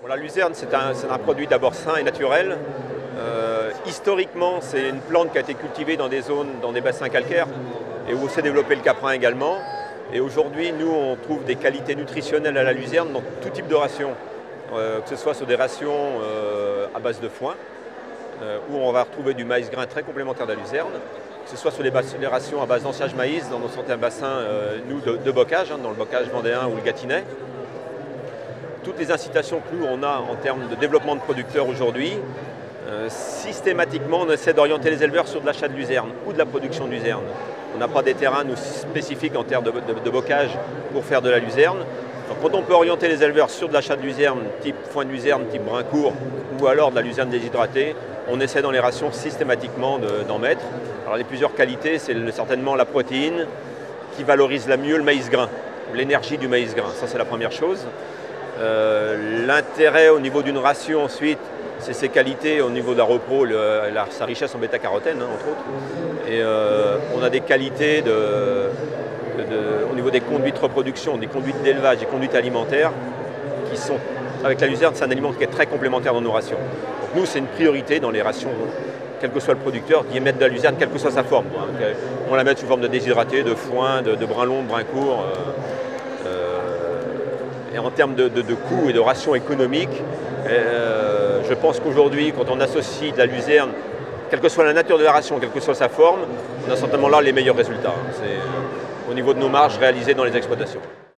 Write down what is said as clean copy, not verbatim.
Bon, la luzerne, c'est un produit d'abord sain et naturel. Historiquement, c'est une plante qui a été cultivée dans des zones, dans des bassins calcaires, et où s'est développé le caprin également. Et aujourd'hui, nous, on trouve des qualités nutritionnelles à la luzerne dans tout type de rations, que ce soit sur des rations à base de foin, où on va retrouver du maïs grain très complémentaire de la luzerne, que ce soit sur les rations à base d'anciage maïs dans certains bassins nous, de bocage, dans le bocage vendéen ou le gâtinais. Toutes les incitations que nous, on a en termes de développement de producteurs aujourd'hui, systématiquement, on essaie d'orienter les éleveurs sur de l'achat de luzerne ou de la production de luzerne. On n'a pas des terrains nous, spécifiques en termes de bocage pour faire de la luzerne. Donc, quand on peut orienter les éleveurs sur de l'achat de luzerne, type foin de luzerne, type brin court, ou alors de la luzerne déshydratée, on essaie dans les rations systématiquement d'en mettre. Alors les plusieurs qualités, c'est certainement la protéine qui valorise la mieux le maïs grain, l'énergie du maïs grain, ça c'est la première chose. L'intérêt au niveau d'une ration ensuite, c'est ses qualités au niveau de la repro, sa richesse en bêta-carotène, entre autres. Et on a des qualités au niveau des conduites de reproduction, des conduites d'élevage, des conduites alimentaires, qui sont, avec la luzerne, c'est un aliment qui est très complémentaire dans nos rations. Donc nous, c'est une priorité dans les rations, quel que soit le producteur, d'y mettre de la luzerne, quelle que soit sa forme. On la met sous forme de déshydraté, de foin, de brin long, de brin court. Et en termes de coûts et de rations économiques, je pense qu'aujourd'hui, quand on associe de la luzerne, quelle que soit la nature de la ration, quelle que soit sa forme, on a certainement là les meilleurs résultats. C'est au niveau de nos marges réalisées dans les exploitations.